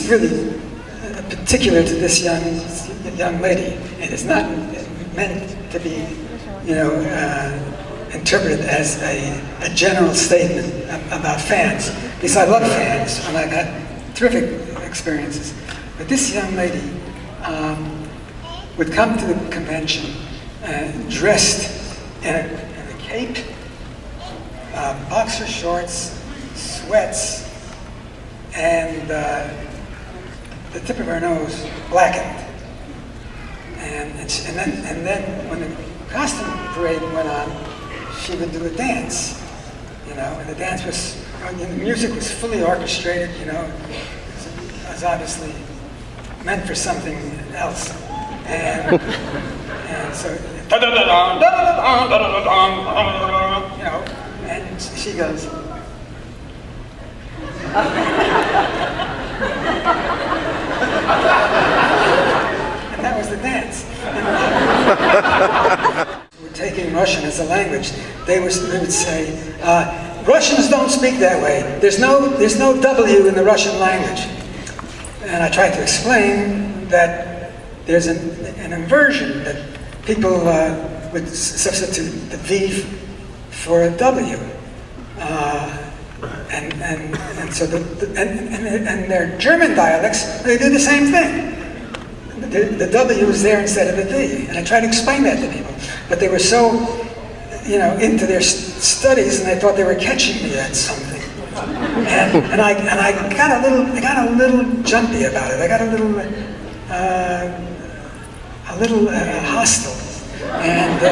is really particular to this young lady. It is not meant to be, interpreted as a general statement about fans. Because I love fans, and I've had terrific experiences. But this young lady would come to the convention dressed in a cape, boxer shorts, sweats, and the tip of her nose blackened. And then when the costume parade went on, she would do a dance, and the dance was, the music was fully orchestrated, it was obviously meant for something else. And so, and she goes, and that was the dance. We're taking Russian as a language. They would say, Russians don't speak that way. There's no W in the Russian language. And I tried to explain that there's an inversion, that people would substitute the V for a W. And so their German dialects, they do the same thing. The W is there instead of the V. And I tried to explain that to people. But they were so, into their studies, and they thought they were catching me at something. And I got a little jumpy about it. I got a little hostile. And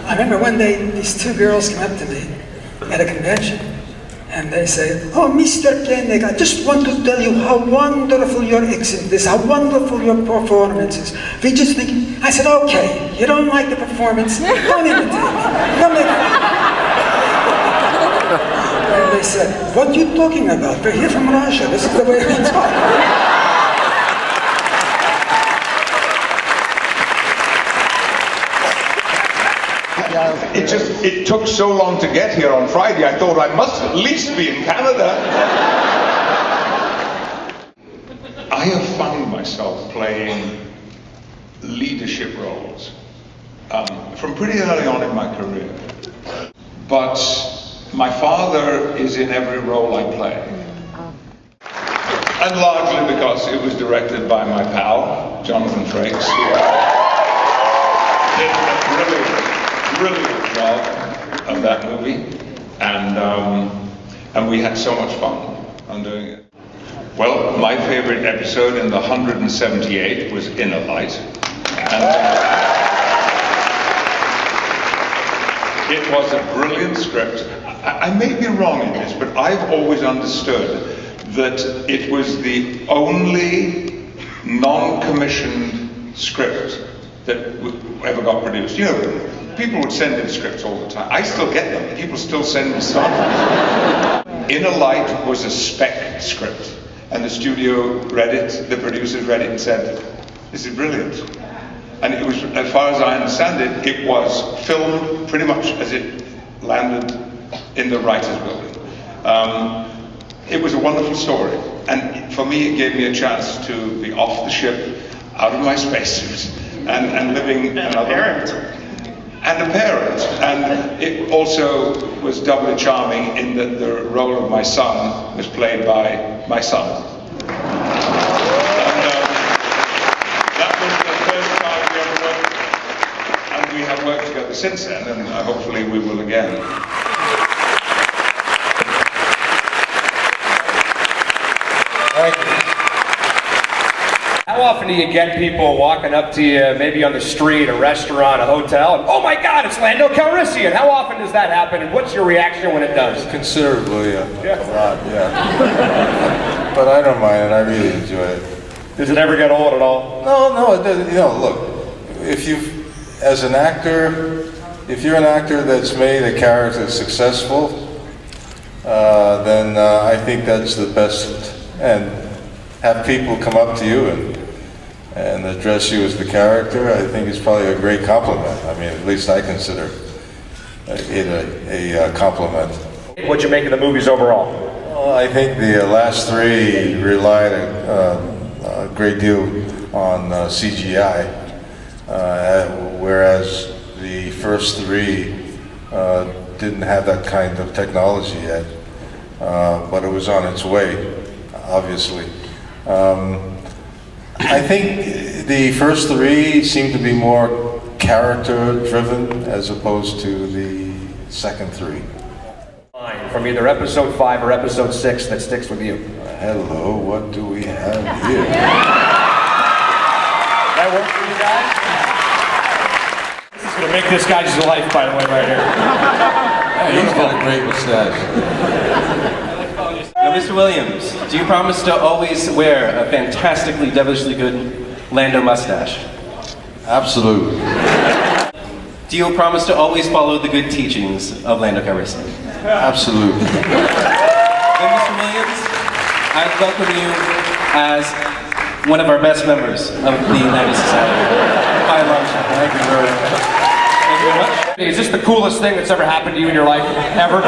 I remember one day these two girls came up to me at a convention, and they say, "Oh, Mr. Koenig, I just want to tell you how wonderful your accent is, how wonderful your performance is. We just think," I said, "Okay, you don't like the performance, don't imitate me. Don't make fun." And they said, "What are you talking about? We're here from Russia. This is the way we talk." It took so long to get here on Friday, I thought I must at least be in Canada. I have found myself playing leadership roles from pretty early on in my career. But my father is in every role I play. And largely because it was directed by my pal, Jonathan Frakes, who did a brilliant job of that movie, and we had so much fun on doing it. Well, my favorite episode in the 178 was Inner Light, and it was a brilliant script. I may be wrong in this, but I've always understood that it was the only non-commissioned script that ever got produced. People would send in scripts all the time. I still get them. People still send me stuff. Inner Light was a spec script, and the studio read it, the producers read it and said, "This is brilliant." And it was, as far as I understand it, it was filmed pretty much as it landed in the writer's building. It was a wonderful story, and for me it gave me a chance to be off the ship, out of my spacesuit, and living another... And a parent, and it also was doubly charming in that the role of my son was played by my son. And that was the first time we ever worked, and we have worked together since then, and hopefully we will again. Thank you. How often do you get people walking up to you, maybe on the street, a restaurant, a hotel, and, "Oh my God, it's Lando Calrissian"? How often does that happen, and what's your reaction when it does? Considerably, a lot, yeah. But I don't mind it. I really enjoy it. Does it ever get old at all? No, it doesn't. Look, if as an actor, if you're an actor that's made a character successful, then I think that's the best. And have people come up to you and address you as the character, I think is probably a great compliment. I mean, at least I consider it a compliment. What'd you make of the movies overall? Well, I think the last three relied a great deal on CGI, whereas the first three didn't have that kind of technology yet, but it was on its way, obviously. I think the first three seem to be more character-driven as opposed to the second three. From either episode 5 or episode 6 that sticks with you. Hello, what do we have here? That work for you guys? This is gonna make this guy's life, by the way, right here. He's got a great mustache. Now, Mr. Williams, do you promise to always wear a fantastically, devilishly good Lando mustache? Absolutely. Do you promise to always follow the good teachings of Lando Calrissian? Absolutely. Then, Mr. Williams, I welcome you as one of our best members of the United Society. By a long shot. Thank you very much. Thank you very much. Is this the coolest thing that's ever happened to you in your life, ever?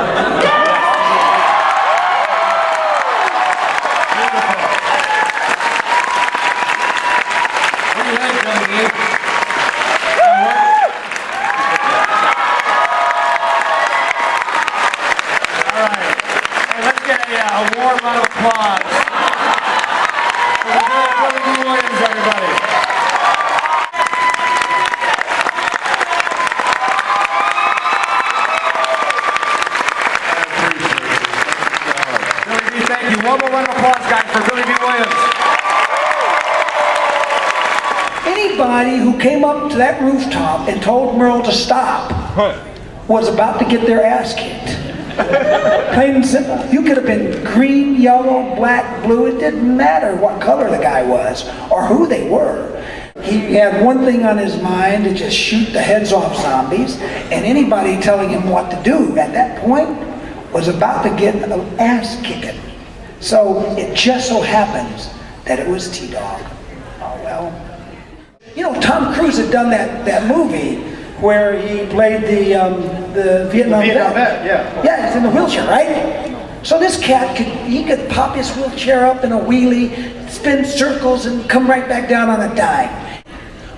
A warm round of applause for the good Dee Williams, everybody. Billy Dee, thank you. One more round of applause, guys, for Billy Dee Williams. Anybody who came up to that rooftop and told Merle to stop was about to get their ass kicked. Plain and simple. You could have been green, yellow, black, blue. It didn't matter what color the guy was or who they were. He had one thing on his mind, to just shoot the heads off zombies, and anybody telling him what to do at that point was about to get an ass kicking. So it just so happens that it was T-Dog. Oh well. You know, Tom Cruise had done that movie where he played the Vietnam vet. Yeah, he's in the wheelchair, right? So this cat could pop his wheelchair up in a wheelie, spin circles, and come right back down on a dime.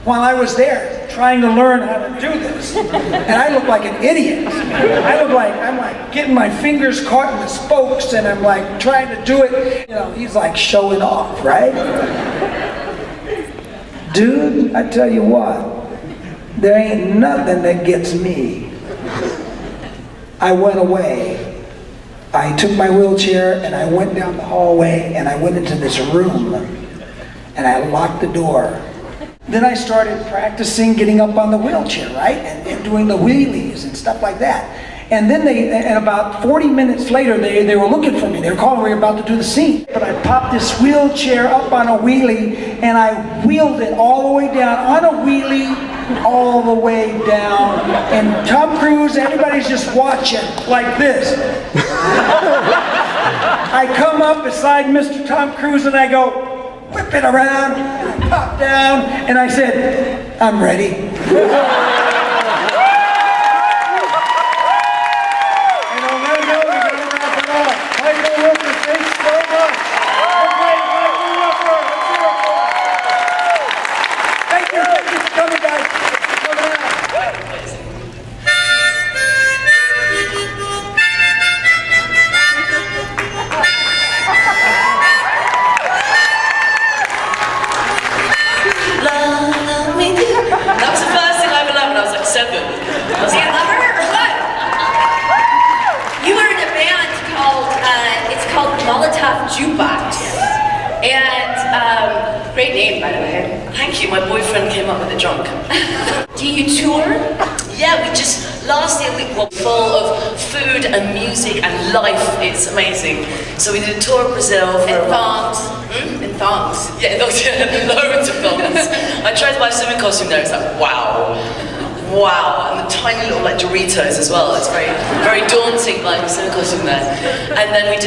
While I was there trying to learn how to do this, and I look like an idiot. I'm like getting my fingers caught in the spokes, and I'm like trying to do it. You know, he's like showing off, right? Dude, I tell you what. There ain't nothing that gets me. I went away. I took my wheelchair and I went down the hallway and I went into this room and I locked the door. Then I started practicing getting up on the wheelchair, right? And doing the wheelies and stuff like that. And then and about 40 minutes later, they were looking for me. They were calling, we were about to do the scene. But I popped this wheelchair up on a wheelie and I wheeled it all the way down on a wheelie, all the way down. And Tom Cruise, everybody's just watching like this. I come up beside Mr. Tom Cruise and I go, whip it around, and I pop down, and I said, I'm ready. Great name, by the way. Thank you. My boyfriend came up with it drunk. Do you tour? Yeah, last year we were full of food and music and life. It's amazing. So we did a tour of Brazil for in thongs. In thongs. Yeah, loads of thongs. I tried to buy a swimming costume there. It's like, wow. Wow, and the tiny little like Doritos as well. It's very, very daunting buying a swimming costume there. And then we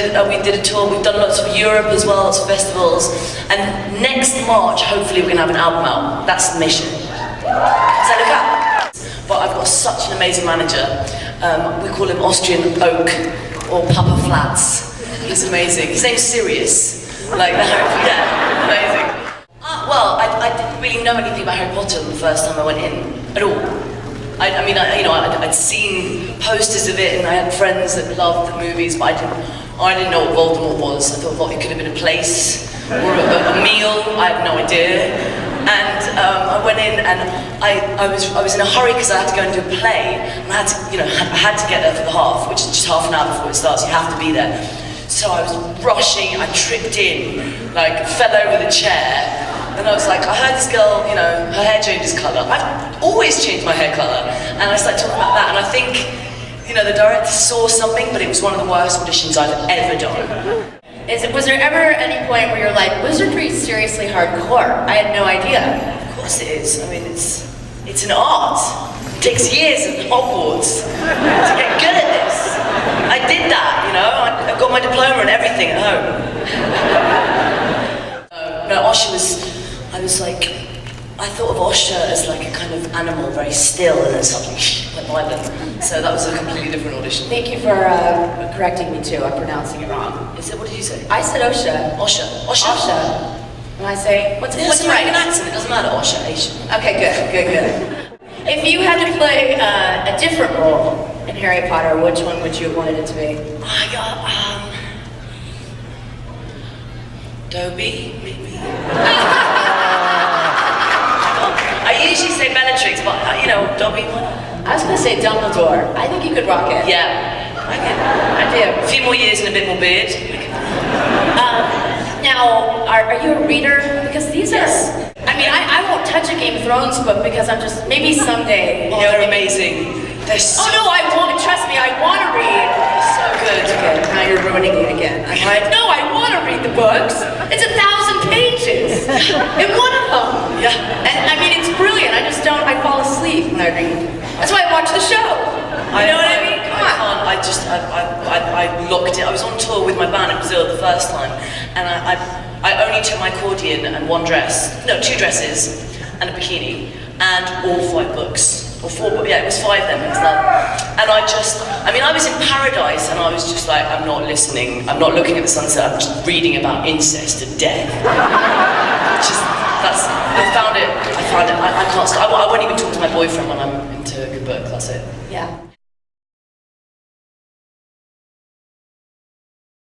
did a tour. We've done lots of Europe as well, lots of festivals. And next March, hopefully, we're gonna have an album out. That's the mission. So look out. But I've got such an amazing manager. We call him Austrian Oak or Papa Flats. He's amazing. His name's Sirius. Like that. Yeah, amazing. Well, I didn't really know anything about Harry Potter the first time I went in at all. I'd seen posters of it, and I had friends that loved the movies, but I didn't know what Voldemort was. I thought it could have been a place or a meal. I had no idea. And I went in, and I was in a hurry because I had to go and do a play, and I had to get there for the half, which is just half an hour before it starts. You have to be there. So I was rushing. I tripped in, fell over the chair. And I was like, I heard this girl, her hair changes colour. I've always changed my hair colour. And I started talking about that, and I think, the director saw something, but it was one of the worst auditions I've ever done. Was there ever any point where you're like, wizardry is seriously hardcore? I had no idea. Of course it is. I mean, it's an art. It takes years at Hogwarts to get good at this. I did that, I got my diploma and everything at home. No, Osher I thought of Osher as like a kind of animal, very still, and then suddenly went violent. So that was a completely different audition. Thank you for correcting me too. I'm pronouncing it wrong. What did you say? I said Osher. Osher. And I say, what's the right? American accent? It doesn't matter. Osher, Asian. Okay, good. If you had to play a different role in Harry Potter, which one would you have wanted it to be? I got Dobby, maybe. I usually say Bellatrix, but Dobby. I was gonna say Dumbledore. I think you could rock it. Yeah, I do. A few more years and a bit more beard. Now, are you a reader? Because these are. I won't touch a Game of Thrones book because I'm just maybe someday. They're amazing. They're so. Oh no, I want. Trust me, I want to read. So good. Okay, now you're ruining it again. I'm like, no, I want to read the books. It's 1,000 pages in one of them. Yeah. And it's brilliant. I fall asleep when I read. That's why I watch the show. You know what I mean? Come on. I locked it. I was on tour with my band in Brazil the first time, and I only took my accordion and two dresses, and a bikini, and all 5 books. Or 4 books, yeah, it was 5 then. And I was in paradise, and I was just like, I'm not listening, I'm not looking at the sunset, I'm just reading about incest and death. I found it, I can't stop. I won't even talk to my boyfriend when I'm into a good book, that's it. Yeah.